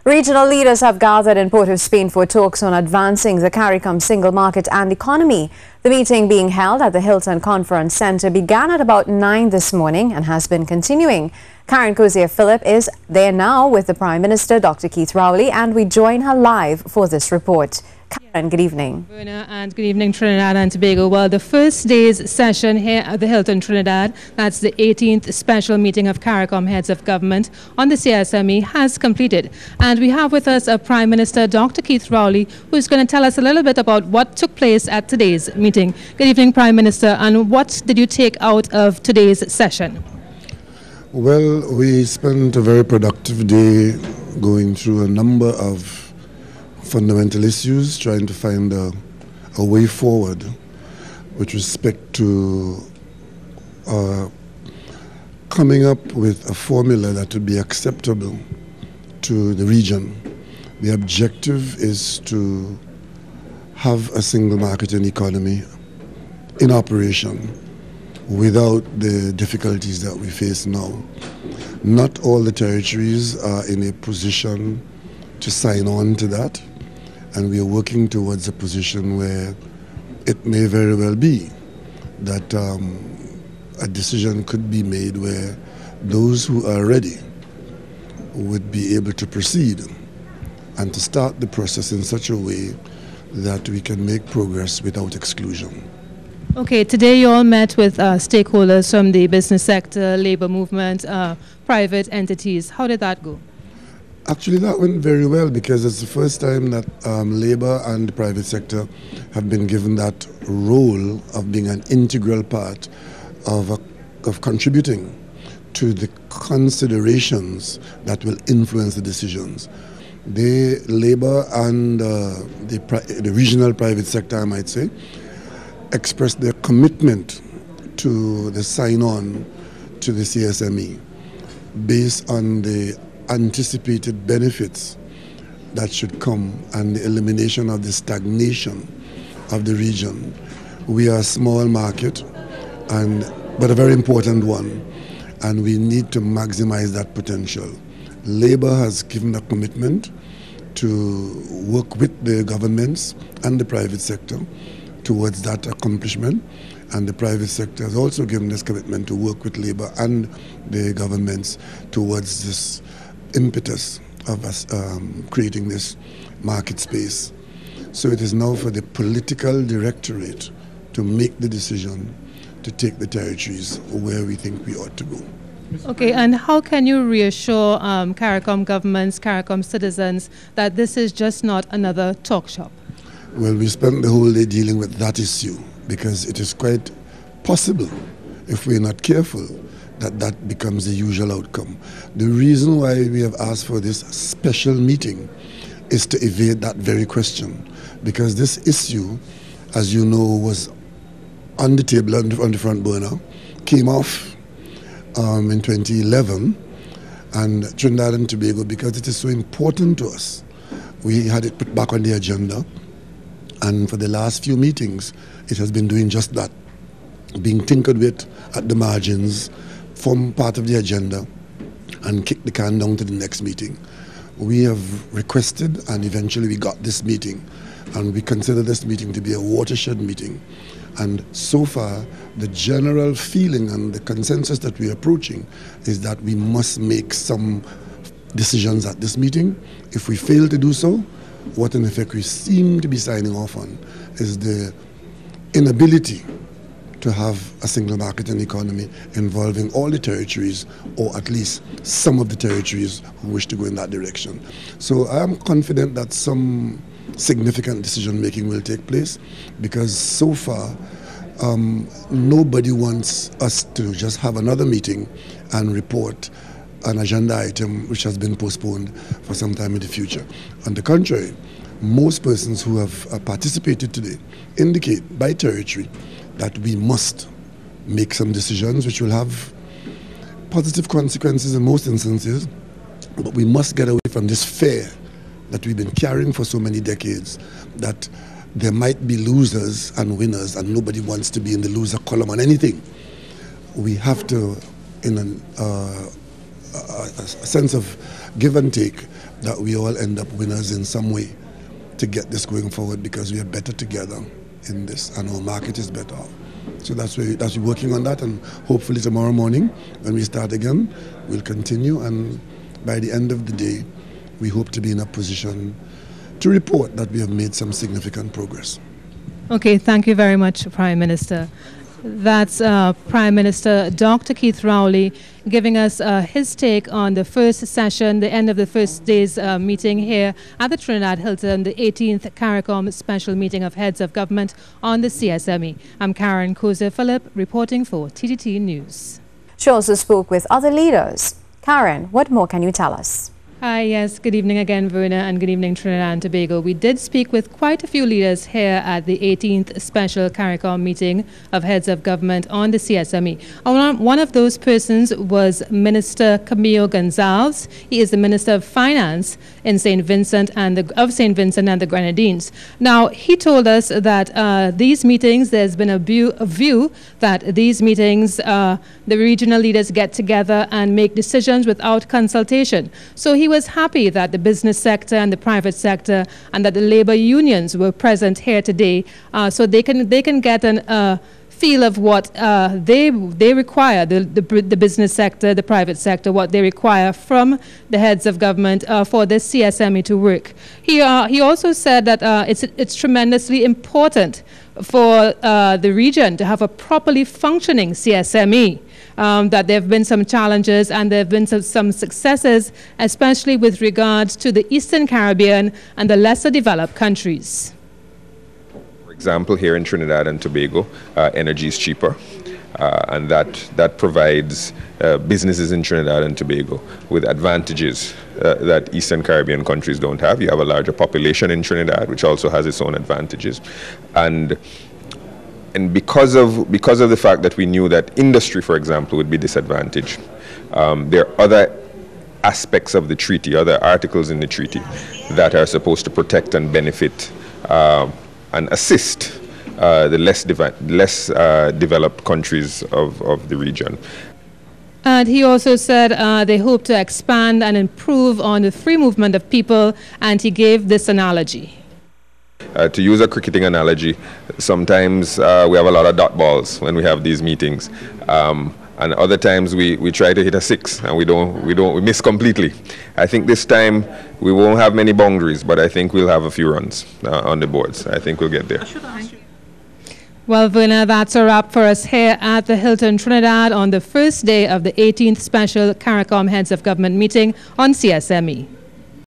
Regional leaders have gathered in Port of Spain for talks on advancing the Caricom single market and economy. The meeting being held at the Hilton Conference Centre began at about 9 this morning and has been continuing. Karen Cozier-Phillip is there now with the Prime Minister, Dr. Keith Rowley, and we join her live for this report. Karen, good evening. And good evening, Trinidad and Tobago. Well, the first day's session here at the Hilton Trinidad, that's the 18th special meeting of Caricom heads of government on the CSME, has completed. And we have with us Prime Minister Dr. Keith Rowley, who is going to tell us a little bit about what took place at today's meeting. Good evening, Prime Minister, and what did you take out of today's session? Well, we spent a very productive day going through a number of fundamental issues, trying to find a way forward with respect to coming up with a formula that would be acceptable to the region. The objective is to have a single market and economy in operation without the difficulties that we face now. Not all the territories are in a position to sign on to that, and we are working towards a position where it may very well be that a decision could be made where those who are ready would be able to proceed and to start the process in such a way that we can make progress without exclusion. Okay, today you all met with stakeholders from the business sector, labor movement, private entities. How did that go? Actually, that went very well because it's the first time that labor and the private sector have been given that role of being an integral part of contributing to the considerations that will influence the decisions. The labor and the regional private sector, I might say, expressed their commitment to the sign-on to the CSME based on the anticipated benefits that should come and the elimination of the stagnation of the region. We are a small market, but a very important one, and we need to maximize that potential. Labor has given a commitment to work with the governments and the private sector towards that accomplishment, and the private sector has also given this commitment to work with labor and the governments towards this impetus of us creating this market space. So it is now for the political directorate to make the decision to take the territories where we think we ought to go. Okay, and how can you reassure Caricom governments, Caricom citizens that this is just not another talk shop? Well, we spent the whole day dealing with that issue because it is quite possible, if we're not careful, that becomes the usual outcome. The reason why we have asked for this special meeting is to evade that very question, because this issue, as you know, was on the table on the front burner, came off in 2011, and Trinidad and Tobago, because it is so important to us, we had it put back on the agenda, and for the last few meetings, it has been doing just that, being tinkered with at the margins, form part of the agenda, and kick the can down to the next meeting. We have requested, and eventually we got this meeting, and we consider this meeting to be a watershed meeting. And so far, the general feeling and the consensus that we're approaching is that we must make some decisions at this meeting. If we fail to do so, what in effect we seem to be signing off on is the inability to have a single market and economy involving all the territories, or at least some of the territories who wish to go in that direction. So I am confident that some significant decision making will take place, because so far nobody wants us to just have another meeting and report an agenda item which has been postponed for some time in the future. On the contrary, most persons who have participated today indicate by territory that we must make some decisions which will have positive consequences in most instances, but we must get away from this fear that we've been carrying for so many decades, that there might be losers and winners, and nobody wants to be in the loser column on anything. We have to, in a sense of give and take, that we all end up winners in some way to get this going forward, because we are better together in this and our market is better off. So that's we're working on that, and hopefully tomorrow morning when we start again, we'll continue, and by the end of the day, we hope to be in a position to report that we have made some significant progress. Okay, thank you very much, Prime Minister. That's Prime Minister Dr. Keith Rowley giving us his take on the first session, the end of the first day's meeting here at the Trinidad Hilton, the 18th Caricom Special Meeting of Heads of Government on the CSME. I'm Karen Cozier-Phillip reporting for TTT News. She also spoke with other leaders. Karen, what more can you tell us? Hi, yes, good evening again, Verna, and good evening, Trinidad and Tobago. We did speak with quite a few leaders here at the 18th Special CARICOM Meeting of Heads of Government on the CSME. One of those persons was Minister Camilo Gonzalez. He is the Minister of Finance in St. Vincent and the Grenadines. Now, he told us that these meetings, there's been a view that these meetings, the regional leaders get together and make decisions without consultation. So he was happy that the business sector and the private sector and that the labor unions were present here today, so they can get an feel of what they require, the business sector, the private sector, what they require from the heads of government for this CSME to work. He also said that it's tremendously important for the region to have a properly functioning CSME. That there have been some challenges and there have been some successes, especially with regards to the Eastern Caribbean and the lesser developed countries. For example, here in Trinidad and Tobago, energy is cheaper, and that provides businesses in Trinidad and Tobago with advantages that Eastern Caribbean countries don't have. You have a larger population in Trinidad, which also has its own advantages, and because of the fact that we knew that industry, for example, would be disadvantaged, there are other aspects of the treaty, other articles in the treaty that are supposed to protect and benefit and assist the less developed countries of the region. And he also said they hope to expand and improve on the free movement of people, and he gave this analogy. To use a cricketing analogy, sometimes we have a lot of dot balls when we have these meetings, and other times we try to hit a six and we miss completely. I think this time we won't have many boundaries, but I think we'll have a few runs on the boards. I think we'll get there. Well, Verna, that's a wrap for us here at the Hilton Trinidad on the first day of the 18th Special CARICOM Heads of Government Meeting on CSME.